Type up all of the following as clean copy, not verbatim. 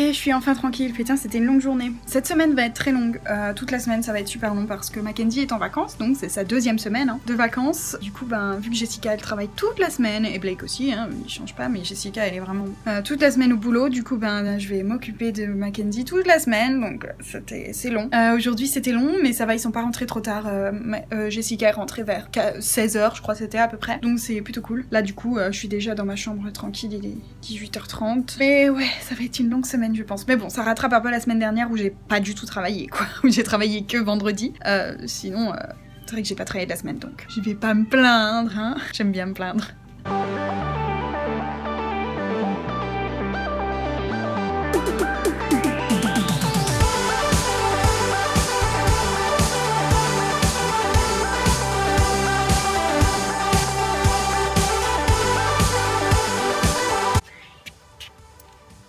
est, je suis enfin tranquille. Putain, c'était une longue journée. Cette semaine va être très longue. Toute la semaine, ça va être super long parce que Mackenzie est en vacances, donc c'est sa deuxième semaine de vacances. Du coup, ben, vu que Jessica, elle travaille toute la semaine, et Blake aussi, hein, il change pas, mais Jessica, elle est vraiment toute la semaine au boulot. Du coup, ben, je vais m'occuper de Mackenzie toute la semaine, donc c'est long. Aujourd'hui, c'était long, mais ça va, ils sont pas rentrés trop tard. Jessica est rentrée vers 16h, je crois, c'était à peu près. Donc c'est plutôt cool. Là, du coup, je suis déjà dans ma chambre tranquille, il est 18h30. Mais ouais, ça va être une longue semaine, je pense. Mais bon, ça rattrape un peu la semaine dernière où j'ai pas du tout travaillé, quoi. Où j'ai travaillé que vendredi. Sinon, c'est vrai que j'ai pas travaillé de la semaine, donc je vais pas me plaindre, hein. J'aime bien me plaindre.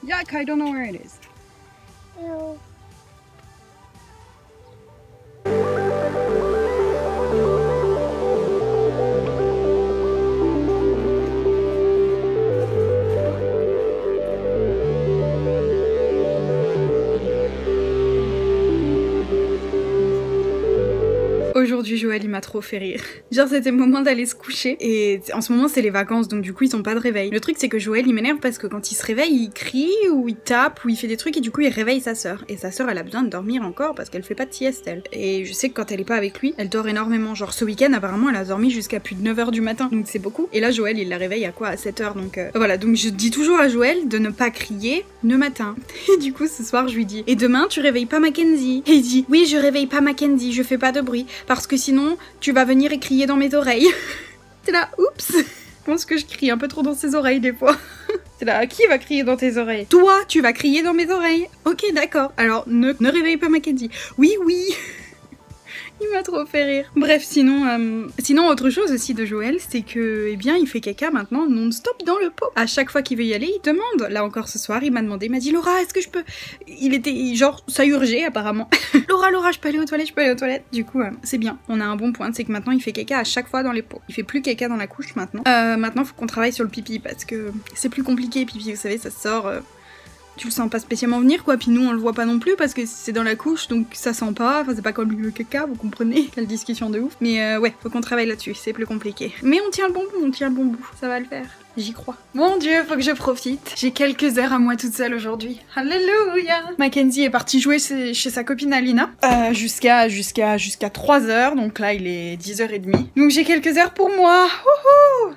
Yuck, I don't know where it is. Ew. Aujourd'hui, Joël, il m'a trop fait rire. Genre, c'était le moment d'aller se coucher. Et en ce moment, c'est les vacances, donc du coup, ils ont pas de réveil. Le truc, c'est que Joël, il m'énerve parce que quand il se réveille, il crie, ou il tape, ou il fait des trucs, et du coup, il réveille sa sœur. Et sa sœur, elle a besoin de dormir encore parce qu'elle fait pas de sieste, elle. Et je sais que quand elle est pas avec lui, elle dort énormément. Genre, ce week-end, apparemment, elle a dormi jusqu'à plus de 9h du matin. Donc, c'est beaucoup. Et là, Joël, il la réveille à quoi? À 7h. Donc, voilà. Donc, je dis toujours à Joël de ne pas crier le matin. Et du coup, ce soir, je lui dis, et demain, tu réveilles pas Mackenzie? Et il dit, oui, je réveille pas Mackenzie, je fais pas de bruit. Parce que sinon, tu vas venir et crier dans mes oreilles. T'es là, oups. Je pense que je crie un peu trop dans ses oreilles des fois. T'es là, qui va crier dans tes oreilles? Toi, tu vas crier dans mes oreilles. Ok, d'accord. Alors, ne réveille pas Mackenzie. Oui, oui. Il m'a trop fait rire. Bref, sinon autre chose aussi de Joël, c'est que, eh bien, il fait caca maintenant non-stop dans le pot. À chaque fois qu'il veut y aller, il demande. Là encore ce soir, il m'a demandé, il m'a dit, Laura, est-ce que je peux... Il était, genre, ça urgeait apparemment. Laura, je peux aller aux toilettes, Du coup, c'est bien. On a un bon point, c'est que maintenant, il fait caca à chaque fois dans les pots. Il fait plus caca dans la couche maintenant. Maintenant, faut qu'on travaille sur le pipi, parce que c'est plus compliqué, pipi, vous savez, ça sort... Tu le sens pas spécialement venir quoi, puis nous on le voit pas non plus parce que c'est dans la couche donc ça sent pas, enfin c'est pas comme le caca, vous comprenez. Quelle discussion de ouf. Mais ouais, faut qu'on travaille là-dessus, c'est plus compliqué. Mais on tient le bon bout, ça va le faire. J'y crois. Mon dieu, faut que je profite. J'ai quelques heures à moi toute seule aujourd'hui. Alléluia. Mackenzie est partie jouer chez sa copine Alina. Jusqu'à 3h, donc là il est 10h30. Donc j'ai quelques heures pour moi.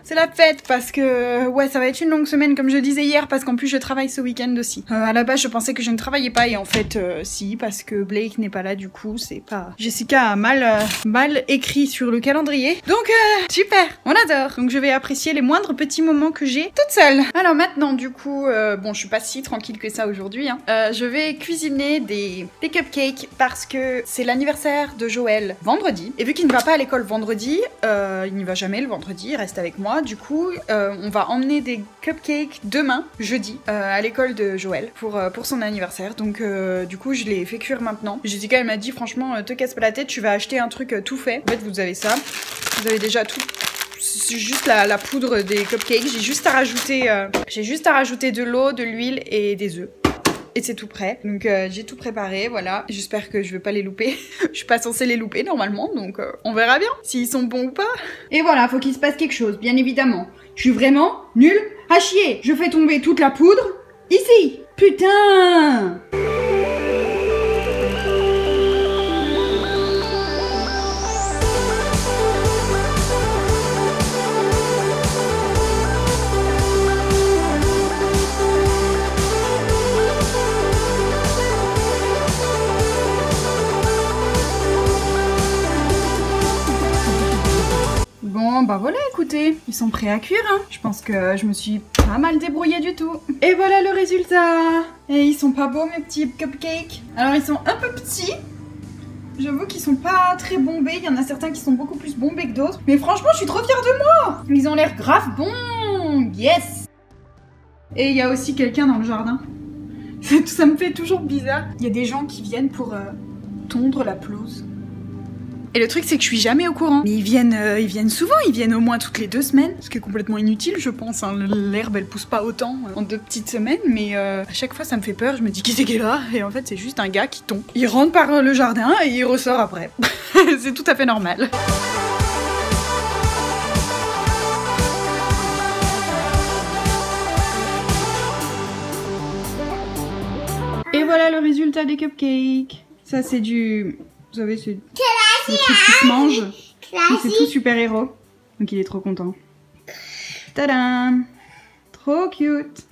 C'est la fête parce que, ouais, ça va être une longue semaine comme je disais hier parce qu'en plus je travaille ce week-end aussi. À la base je pensais que je ne travaillais pas et en fait si, parce que Blake n'est pas là du coup, c'est pas... Jessica a mal écrit sur le calendrier. Donc super, on adore. Donc je vais apprécier les moindres petits moments que j'ai toute seule. Alors maintenant du coup, bon je suis pas si tranquille que ça aujourd'hui, hein. Je vais cuisiner des cupcakes parce que c'est l'anniversaire de Joël vendredi. Et vu qu'il ne va pas à l'école vendredi, il n'y va jamais le vendredi, il reste avec moi. Du coup, on va emmener des cupcakes demain, jeudi, à l'école de Joël pour son anniversaire. Donc du coup, je l'ai fait cuire maintenant. Jessica elle m'a dit franchement, te casse pas la tête, tu vas acheter un truc tout fait. En fait, vous avez ça, vous avez déjà tout. C'est juste la poudre des cupcakes. J'ai juste à rajouter de l'eau, de l'huile et des œufs. Et c'est tout prêt. Donc j'ai tout préparé, voilà. J'espère que je vais pas les louper. Je suis pas censée les louper normalement, donc on verra bien s'ils sont bons ou pas. Et voilà, faut qu'il se passe quelque chose, bien évidemment. Je suis vraiment nulle à chier. Je fais tomber toute la poudre ici. Putain! Bon, bah voilà, écoutez, ils sont prêts à cuire, hein. Je pense que je me suis pas mal débrouillée du tout. Et voilà le résultat. Et ils sont pas beaux, mes petits cupcakes. Alors, ils sont un peu petits. J'avoue qu'ils sont pas très bombés. Il y en a certains qui sont beaucoup plus bombés que d'autres. Mais franchement, je suis trop fière de moi. Ils ont l'air grave bons. Yes. Et il y a aussi quelqu'un dans le jardin. Ça me fait toujours bizarre. Il y a des gens qui viennent pour tondre la pelouse. Et le truc c'est que je suis jamais au courant. Mais ils viennent souvent, ils viennent au moins toutes les 2 semaines. Ce qui est complètement inutile je pense, hein. L'herbe elle pousse pas autant en 2 petites semaines. Mais à chaque fois ça me fait peur, je me dis qui c'est qui est là. Et en fait c'est juste un gars qui tombe. Il rentre par le jardin et il ressort après. C'est tout à fait normal. Et voilà le résultat des cupcakes. Ça c'est du... Vous savez c'est le truc qui se mange. C'est tout super héros. Donc il est trop content. Tadam! Trop cute!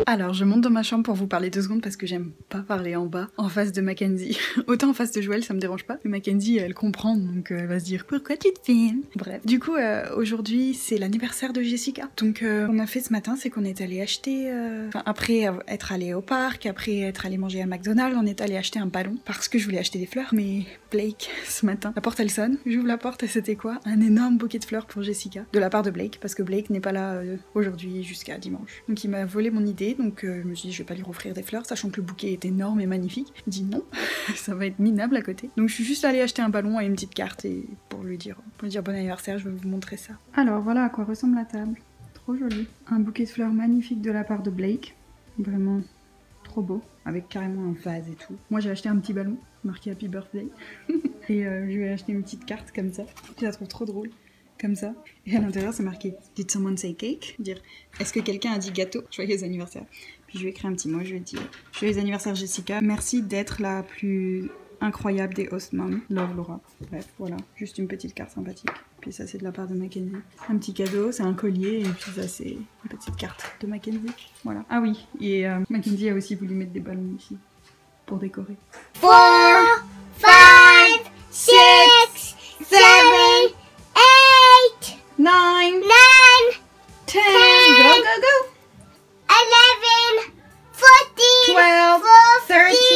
Alors je monte dans ma chambre pour vous parler 2 secondes parce que j'aime pas parler en bas, en face de Mackenzie. Autant en face de Joël ça me dérange pas, mais Mackenzie elle comprend donc elle va se dire pourquoi tu te filmes. Bref. Du coup aujourd'hui c'est l'anniversaire de Jessica. Donc on a fait ce matin c'est qu'on est allé acheter, enfin après être allé au parc, après être allé manger à McDonald's, on est allé acheter un ballon parce que je voulais acheter des fleurs. Mais Blake ce matin, la porte elle sonne, j'ouvre la porte et c'était quoi? Un énorme bouquet de fleurs pour Jessica, de la part de Blake parce que Blake n'est pas là aujourd'hui jusqu'à dimanche. Donc il m'a volé mon idée. Donc je me suis dit je vais pas lui offrir des fleurs sachant que le bouquet est énorme et magnifique. Il dit non, ça va être minable à côté. Donc je suis juste allée acheter un ballon et une petite carte et pour lui dire bon anniversaire, je vais vous montrer ça. Alors voilà à quoi ressemble la table. Trop jolie. Un bouquet de fleurs magnifique de la part de Blake. Vraiment trop beau. Avec carrément un vase et tout. Moi j'ai acheté un petit ballon marqué Happy Birthday. Et je lui ai acheté une petite carte comme ça. Je la trouve trop drôle. Comme ça. Et à l'intérieur, c'est marqué Did someone say cake? Dire est-ce que quelqu'un a dit gâteau? Joyeux anniversaire. Puis je lui ai écrit un petit mot, je lui ai dit joyeux anniversaire Jessica, merci d'être la plus incroyable des host moms. Love Laura. Bref, voilà, juste une petite carte sympathique. Puis ça, c'est de la part de Mackenzie. Un petit cadeau, c'est un collier, et puis ça, c'est une petite carte de Mackenzie. Voilà. Ah oui, et Mackenzie a aussi voulu mettre des ballons ici pour décorer. 4, 5, 6, 7, 8, 9, 10, go, go, go! 11, 14, 12, 13,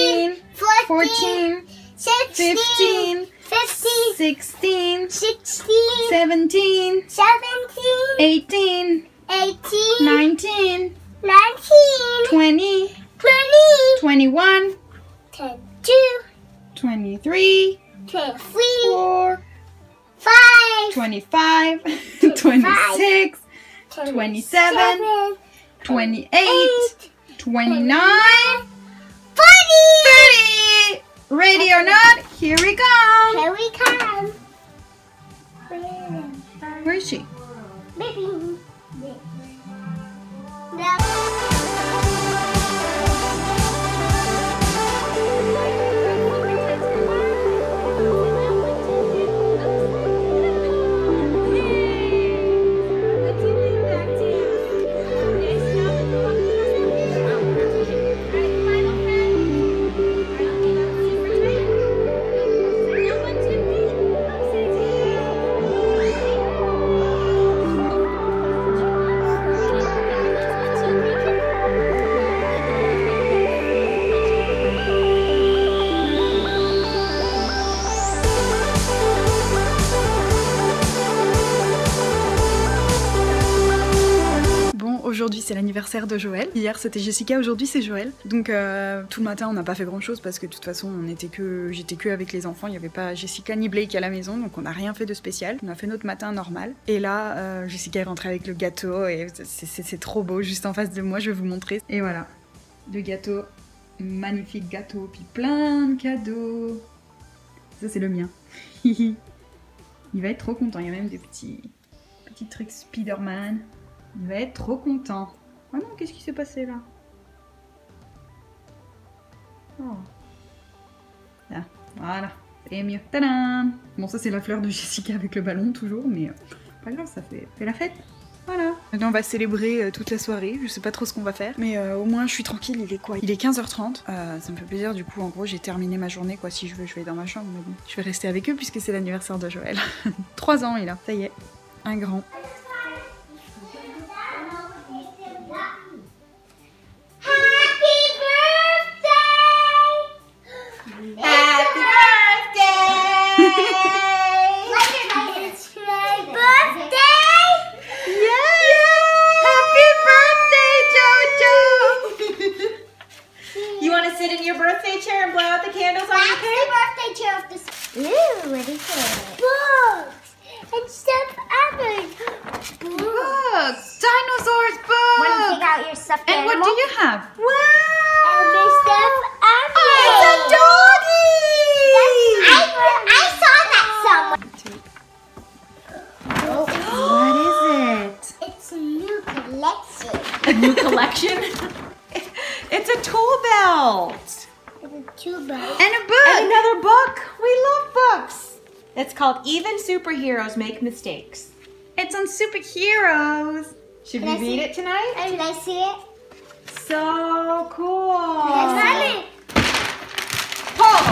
14, 15, 16, 17, 18, 19, 20, 21, 23, 24, 25, 26, 27, 28, 29, 30! Ready or not, here we come! Here we come. Where is she? Baby. Aujourd'hui c'est l'anniversaire de Joël, hier c'était Jessica, aujourd'hui c'est Joël. Donc tout le matin on n'a pas fait grand chose parce que de toute façon j'étais que avec les enfants, il n'y avait pas Jessica ni Blake à la maison, donc on n'a rien fait de spécial. On a fait notre matin normal. Et là Jessica est rentrée avec le gâteau et c'est trop beau, juste en face de moi, je vais vous montrer. Et voilà, le gâteau, magnifique gâteau, puis plein de cadeaux. Ça c'est le mien. Il va être trop content, il y a même des petits trucs Spider-Man. Il va être trop content. Oh non, qu'est-ce qui s'est passé là? Oh. Là, Voilà, c'est mieux. Tadam! Bon, ça c'est la fleur de Jessica avec le ballon toujours, mais pas grave, ça fait la fête. Voilà. Maintenant on va célébrer toute la soirée, je sais pas trop ce qu'on va faire, mais au moins je suis tranquille, il est quoi? Il est 15h30, ça me fait plaisir, du coup en gros j'ai terminé ma journée quoi, si je veux je vais dans ma chambre, mais bon, je vais rester avec eux puisque c'est l'anniversaire de Joël. 3 ans il a, ça y est, un grand. Sit in your birthday chair and blow out the candles on your cake? Birthday chair of this. Ooh, what is it? Books and stuffed animals. Books! Dinosaurs books! Want to take out your stuffed and animal? what do you have? Wow! And the stuffed animal. Oh, it's a doggy! I saw that somewhere. What is it? It's a new collection. A new collection? It's a tool belt. It's a tuba. And a book! And another book. We love books. It's called Even Superheroes Make Mistakes. It's on superheroes! Should Can we I see read it? it tonight? Can I see it? So cool. Mommy. Pull.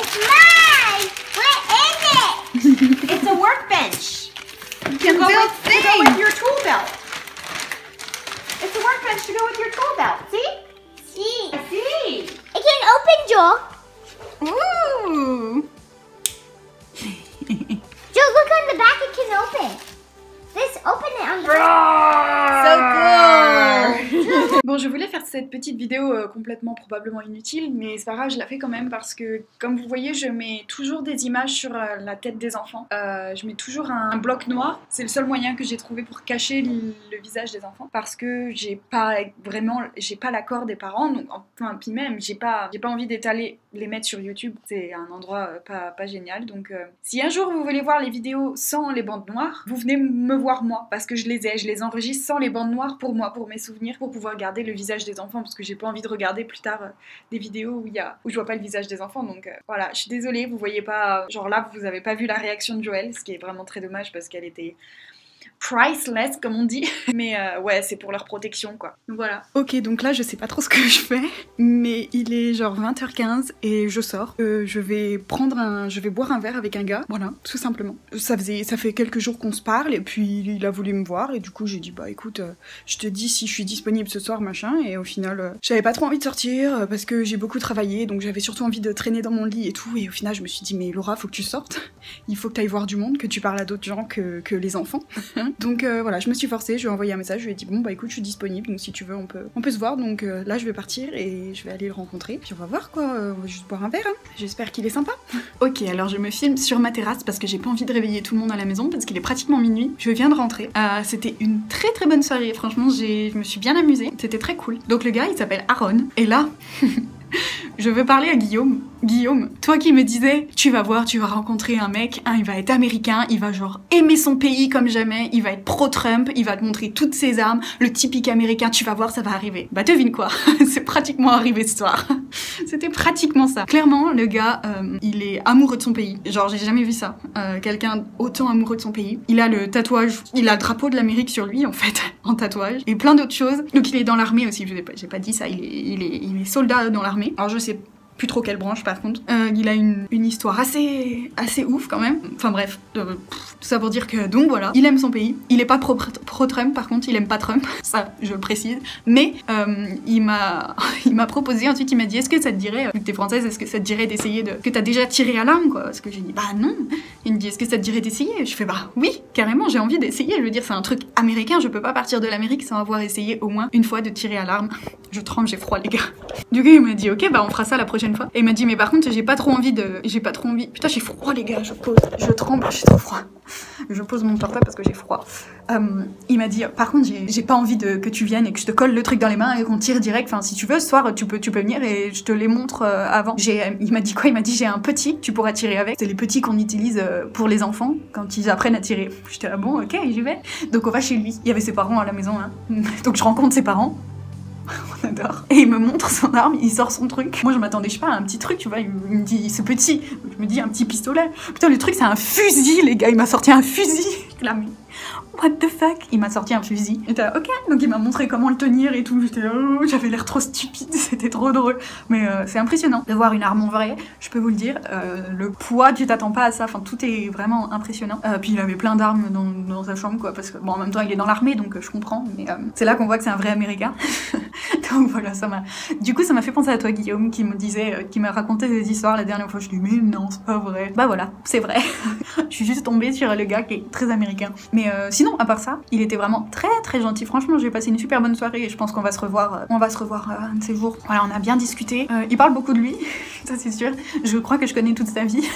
It's mine. What is it? It's a workbench. You can To go build with things! your tool belt. It's a workbench to go with your tool belt. See? See. See. It can open, Joel. Ooh! Joel, look on the back. It can open. This open it on the So cool. Bon, je voulais faire cette petite vidéo complètement probablement inutile, mais c'est pas grave, je la fais quand même parce que, comme vous voyez, je mets toujours des images sur la tête des enfants. Je mets toujours un bloc noir. C'est le seul moyen que j'ai trouvé pour cacher le visage des enfants parce que j'ai pas l'accord des parents, donc enfin, puis même j'ai pas envie d'étaler les mettre sur YouTube. C'est un endroit pas génial. Donc, si un jour vous voulez voir les vidéos sans les bandes noires, vous venez me voir moi parce que je les enregistre sans les bandes noires pour moi, pour mes souvenirs, pour pouvoir garder le visage des enfants parce que j'ai pas envie de regarder plus tard des vidéos où je vois pas le visage des enfants. Donc voilà, je suis désolée, vous voyez pas, genre là vous avez pas vu la réaction de Joël, ce qui est vraiment très dommage parce qu'elle était priceless comme on dit, mais ouais c'est pour leur protection quoi. Voilà. Ok, donc là je sais pas trop ce que je fais, mais il est genre 20h15 et je sors. Je vais boire un verre avec un gars, voilà, tout simplement. Ça fait quelques jours qu'on se parle et puis il a voulu me voir et du coup j'ai dit bah écoute, je te dis si je suis disponible ce soir machin, et au final j'avais pas trop envie de sortir parce que j'ai beaucoup travaillé, donc j'avais surtout envie de traîner dans mon lit et tout, et au final je me suis dit mais Laura faut que tu sortes, il faut que tu ailles voir du monde, que tu parles à d'autres gens que les enfants. Donc voilà, je me suis forcée, je lui ai envoyé un message, je lui ai dit bon bah écoute je suis disponible, donc si tu veux on peut se voir, donc là je vais partir et je vais aller le rencontrer, puis on va voir quoi, on va juste boire un verre, hein. J'espère qu'il est sympa. Ok, alors je me filme sur ma terrasse parce que j'ai pas envie de réveiller tout le monde à la maison parce qu'il est pratiquement minuit, je viens de rentrer. C'était une très très bonne soirée, franchement je me suis bien amusée, c'était très cool. Donc le gars il s'appelle Aaron, et là... Je veux parler à Guillaume. Guillaume, toi qui me disais, tu vas voir, tu vas rencontrer un mec, il va être américain, il va genre aimer son pays comme jamais, il va être pro-Trump, il va te montrer toutes ses armes, le typique américain, tu vas voir, ça va arriver. Bah devine quoi, c'est pratiquement arrivé ce soir. C'était pratiquement ça. Clairement, le gars, il est amoureux de son pays. Genre, j'ai jamais vu ça. Quelqu'un autant amoureux de son pays. Il a le tatouage, il a le drapeau de l'Amérique sur lui, en fait, en tatouage, et plein d'autres choses. Donc il est dans l'armée aussi, j'ai pas dit ça, il est soldat dans l'armée. Alors je sais plus trop quelle branche par contre. Il a une histoire assez ouf quand même. Enfin bref, tout ça pour dire que donc voilà, il aime son pays. Il est pas pro-Trump par contre, il aime pas Trump, ça je le précise. Mais il m'a proposé, ensuite il m'a dit est-ce que ça te dirait, vu que t'es française, est-ce que ça te dirait d'essayer que t'as déjà tiré à l'arme quoi. Parce que j'ai dit bah non. Il me dit est-ce que ça te dirait d'essayer. Je fais bah oui, carrément j'ai envie d'essayer. Je veux dire c'est un truc américain, je peux pas partir de l'Amérique sans avoir essayé au moins une fois de tirer à l'arme. Je tremble, j'ai froid les gars. Du coup il m'a dit ok bah on fera ça la prochaine fois. Et il m'a dit mais par contre j'ai pas trop envie. Putain j'ai froid les gars, je tremble, j'ai trop froid. Je pose mon portable parce que j'ai froid. Il m'a dit par contre j'ai pas envie que tu viennes et que je te colle le truc dans les mains et qu'on tire direct. Enfin si tu veux ce soir tu peux venir et je te les montre avant. Il m'a dit quoi? Il m'a dit j'ai un petit, tu pourras tirer avec. C'est les petits qu'on utilise pour les enfants quand ils apprennent à tirer. J'étais là bon ok j'y vais. Donc on va chez lui. Il y avait ses parents à la maison hein. Donc je rencontre ses parents. on adore. Et il me montre son arme, il sort son truc. Moi je m'attendais, je sais pas, à un petit truc, tu vois, il me dit c'est petit. Je me dis un petit pistolet. Putain, le truc c'est un fusil, les gars, il m'a sorti un fusil. Là, mais what the fuck? Il m'a sorti un fusil. J'étais là, ok. Donc il m'a montré comment le tenir et tout. J'étais là, oh, j'avais l'air trop stupide, c'était trop drôle. Mais c'est impressionnant de voir une arme en vrai, je peux vous le dire. Le poids, tu t'attends pas à ça, enfin tout est vraiment impressionnant. Puis il avait plein d'armes dans sa chambre, quoi, parce que bon, en même temps il est dans l'armée, donc je comprends. Mais c'est là qu'on voit que c'est un vrai américain. Donc voilà, du coup ça m'a fait penser à toi, Guillaume, qui me disait, qui m'a raconté des histoires la dernière fois. Je dis mais non, c'est pas vrai. Bah voilà, c'est vrai. Je suis juste tombée sur le gars qui est très américain. Mais sinon, à part ça, il était vraiment très très gentil. Franchement, j'ai passé une super bonne soirée et je pense qu'on va se revoir. On va se revoir un de ces jours. Voilà, on a bien discuté. Il parle beaucoup de lui, ça c'est sûr. Je crois que je connais toute sa vie.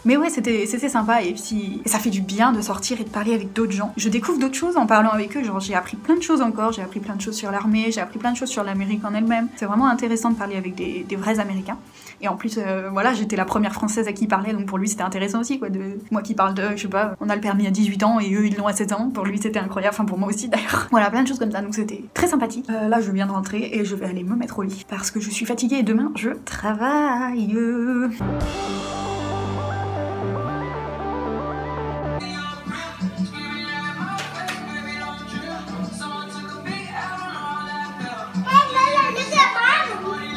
Mais ouais, c'était sympa et puis ça fait du bien de sortir et de parler avec d'autres gens. Je découvre d'autres choses en parlant avec eux. Genre, j'ai appris plein de choses encore. J'ai appris plein de choses sur l'armée. J'ai appris plein de choses sur l'Amérique en elle-même. C'est vraiment intéressant de parler avec des vrais Américains. Et en plus, voilà, j'étais la première Française à qui il parlait, donc pour lui c'était intéressant aussi, quoi. Moi qui parle de, je sais pas, on a le permis à 18 ans et eux ils l'ont à 7 ans. Pour lui c'était incroyable, enfin pour moi aussi d'ailleurs. Voilà, plein de choses comme ça, donc c'était très sympathique. Là je viens de rentrer et je vais aller me mettre au lit parce que je suis fatiguée et demain je travaille.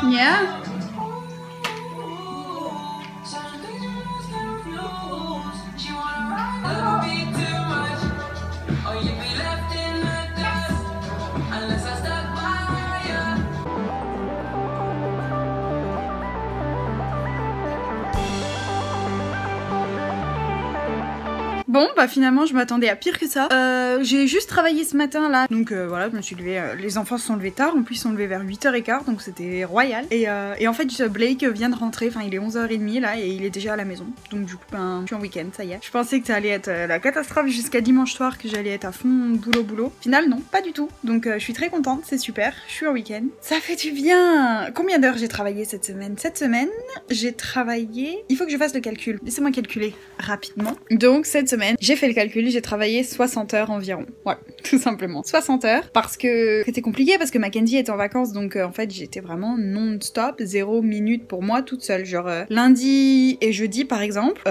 Yeah. Bon, bah finalement, je m'attendais à pire que ça. J'ai juste travaillé ce matin là. Donc voilà, je me suis levée. Les enfants se sont levés tard. En plus, ils sont levés vers 8h15. Donc c'était royal. Et en fait, Blake vient de rentrer. Enfin, il est 11h30 là. Et il est déjà à la maison. Donc du coup, ben, je suis en week-end, ça y est. Je pensais que ça allait être la catastrophe jusqu'à dimanche soir. Que j'allais être à fond boulot. Final, non, pas du tout. Donc je suis très contente. C'est super. Je suis en week-end. Ça fait du bien. Combien d'heures j'ai travaillé cette semaine? Cette semaine, j'ai travaillé... Il faut que je fasse le calcul. Laissez-moi calculer rapidement. Donc cette semaine, j'ai fait le calcul, j'ai travaillé 60 heures environ. Ouais, tout simplement. 60 heures, parce que c'était compliqué, parce que Mackenzie est en vacances, donc en fait j'étais vraiment non-stop, 0 minute pour moi toute seule. Genre lundi et jeudi par exemple,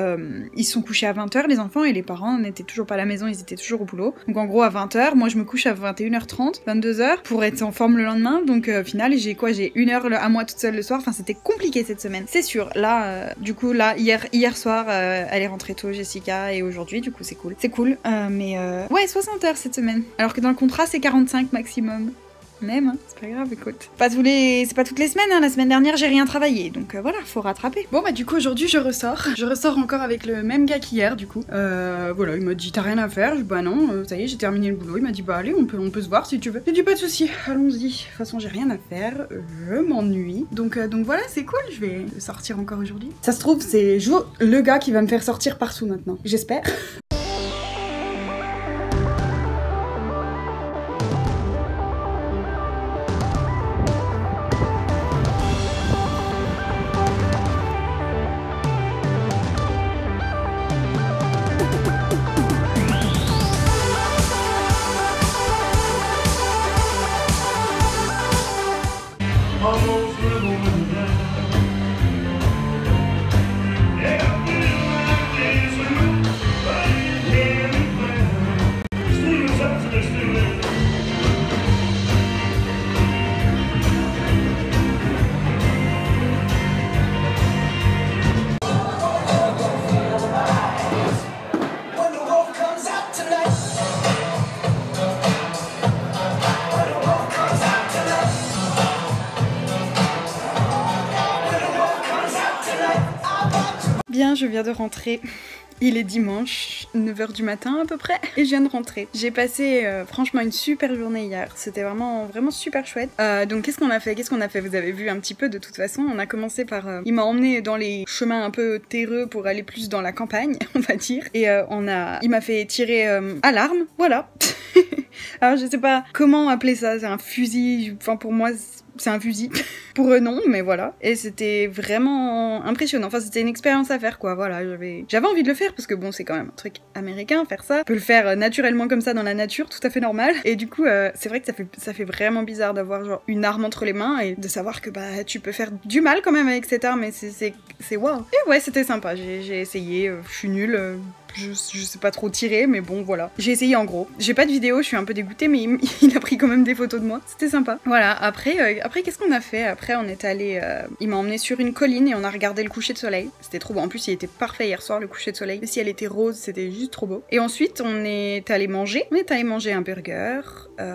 ils se sont couchés à 20h les enfants et les parents n'étaient toujours pas à la maison, ils étaient toujours au boulot. Donc en gros à 20h, moi je me couche à 21h30, 22h pour être en forme le lendemain, donc au final j'ai quoi, j'ai 1 heure à moi toute seule le soir, enfin c'était compliqué cette semaine, c'est sûr. Là, du coup là, hier soir, elle est rentrée tôt Jessica et aujourd'hui du coup c'est cool. C'est cool, mais ouais 60 heures cette semaine. Alors que dans le contrat c'est 45 maximum. Même, hein, c'est pas grave, écoute. C'est pas toutes les semaines, hein. La semaine dernière j'ai rien travaillé, donc voilà, faut rattraper. Bon bah du coup aujourd'hui je ressors encore avec le même gars qu'hier du coup. Voilà, il m'a dit t'as rien à faire, je dis bah non, ça y est j'ai terminé le boulot, il m'a dit bah allez on peut se voir si tu veux. J'ai dit pas de soucis, allons-y. De toute façon j'ai rien à faire, je m'ennuie. Donc voilà, c'est cool, je vais sortir encore aujourd'hui. Ça se trouve c'est le gars qui va me faire sortir partout maintenant, j'espère. Bien, je viens de rentrer. Il est dimanche, 9h du matin à peu près, et je viens de rentrer. J'ai passé franchement une super journée hier, c'était vraiment super chouette. Donc qu'est-ce qu'on a fait? Vous avez vu un petit peu de toute façon, on a commencé par... il m'a emmené dans les chemins un peu terreux pour aller plus dans la campagne, on va dire. Et il m'a fait tirer à l'arme, voilà. Alors je sais pas comment appeler ça, c'est un fusil, enfin pour moi c'est un fusil. Pour eux non, mais voilà. Et c'était vraiment impressionnant, enfin c'était une expérience à faire quoi, voilà. J'avais envie de le faire parce que bon c'est quand même un truc américain, faire ça. On peut le faire naturellement comme ça dans la nature, tout à fait normal. Et du coup c'est vrai que ça fait vraiment bizarre d'avoir genre une arme entre les mains et de savoir que bah tu peux faire du mal quand même avec cette arme et c'est waouh. Et ouais c'était sympa, j'ai essayé, je suis nulle. Je sais pas trop tirer, mais bon, voilà. J'ai essayé en gros. J'ai pas de vidéo, je suis un peu dégoûtée, mais il a pris quand même des photos de moi. C'était sympa. Voilà, après qu'est-ce qu'on a fait? Après, on est allé... il m'a emmené sur une colline et on a regardé le coucher de soleil. C'était trop beau. En plus, il était parfait hier soir, le coucher de soleil. Le ciel était rose, c'était juste trop beau. Et ensuite, on est allé manger. On est allé manger un burger.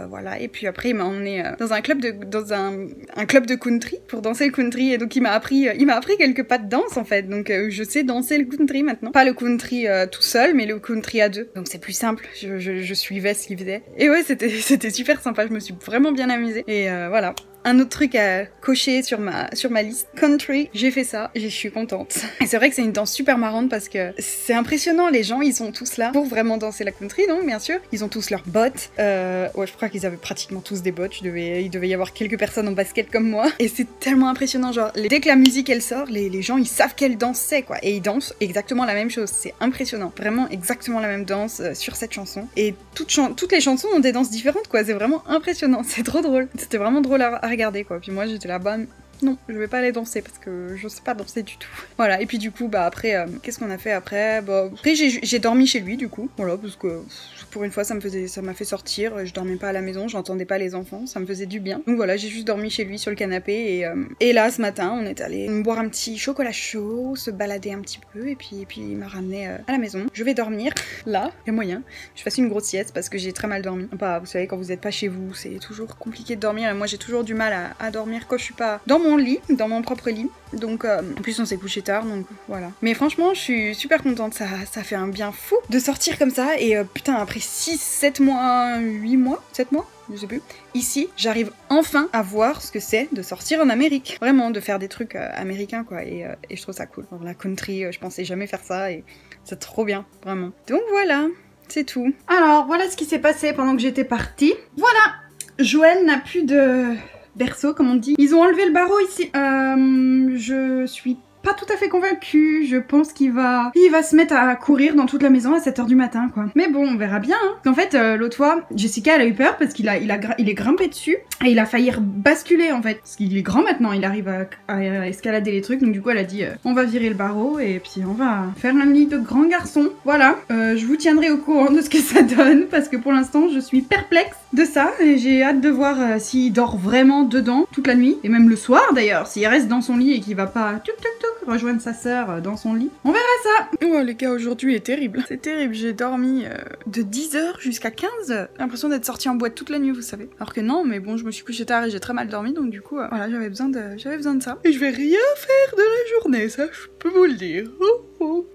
Voilà. Et puis après, il m'a emmené dans un club de country pour danser le country. Et donc, il m'a appris quelques pas de danse, en fait. Donc, je sais danser le country maintenant. Pas le country tout seul, mais le country à deux. Donc c'est plus simple, je suivais ce qu'il faisait. Et ouais, c'était super sympa, je me suis vraiment bien amusée. Et voilà. Un autre truc à cocher sur ma liste, country, j'ai fait ça, je suis contente. Et c'est vrai que c'est une danse super marrante parce que c'est impressionnant, les gens ils sont tous là pour vraiment danser la country, donc bien sûr. Ils ont tous leurs bottes, ouais je crois qu'ils avaient pratiquement tous des bottes, il devait y avoir quelques personnes en basket comme moi. Et c'est tellement impressionnant, genre dès que la musique elle sort, les gens ils savent quelle danse c'est quoi. Et ils dansent exactement la même chose, c'est impressionnant. Vraiment exactement la même danse sur cette chanson. Et toutes les chansons ont des danses différentes quoi, c'est vraiment impressionnant, c'est trop drôle. C'était vraiment drôle à regarder quoi, puis moi j'étais là-bas, non, je vais pas aller danser parce que je sais pas danser du tout. Voilà, et puis du coup, bah après, qu'est-ce qu'on a fait après? Bah, après j'ai dormi chez lui du coup, voilà, parce que pour une fois ça m'a fait sortir, je dormais pas à la maison, j'entendais pas les enfants, ça me faisait du bien. Donc voilà, j'ai juste dormi chez lui sur le canapé et là ce matin on est allé boire un petit chocolat chaud, se balader un petit peu et puis il m'a ramené à la maison. Je vais dormir, là, il y a moyen, je fasse une grosse sieste parce que j'ai très mal dormi. Enfin, vous savez quand vous êtes pas chez vous, c'est toujours compliqué de dormir et moi j'ai toujours du mal à dormir quand je suis pas dans mon lit, dans mon propre lit. Donc en plus on s'est couché tard, donc voilà. Mais franchement je suis super contente, ça fait un bien fou de sortir comme ça et putain après 6, 7 mois, 8 mois, 7 mois, je sais plus. Ici, j'arrive enfin à voir ce que c'est de sortir en Amérique. Vraiment, de faire des trucs américains quoi et je trouve ça cool. Dans la country, je pensais jamais faire ça et c'est trop bien, vraiment. Donc voilà, c'est tout. Alors voilà ce qui s'est passé pendant que j'étais partie. Voilà, Joël n'a plus de berceau comme on dit. Ils ont enlevé le barreau ici. Je suis pas tout à fait convaincue. Je pense qu'il va se mettre à courir dans toute la maison à 7h du matin quoi. Mais bon, on verra bien. Hein. En fait, l'autre fois, Jessica elle a eu peur parce qu'il est grimpé dessus et il a failli basculer en fait. Parce qu'il est grand maintenant, il arrive à escalader les trucs. Donc du coup, elle a dit on va virer le barreau et puis on va faire un lit de grand garçon. Voilà. Je vous tiendrai au courant de ce que ça donne parce que pour l'instant, je suis perplexe de ça et j'ai hâte de voir s'il dort vraiment dedans toute la nuit et même le soir d'ailleurs. S'il reste dans son lit et qu'il va pas rejoindre sa sœur dans son lit. On verra ça. Oh les gars, aujourd'hui est terrible. C'est terrible, j'ai dormi de 10h jusqu'à 15h. J'ai l'impression d'être sortie en boîte toute la nuit, vous savez. Alors que non, mais bon, je me suis couchée tard et j'ai très mal dormi, donc du coup, voilà, j'avais besoin de ça. Et je vais rien faire de la journée, ça, je peux vous le dire. Oh, oh.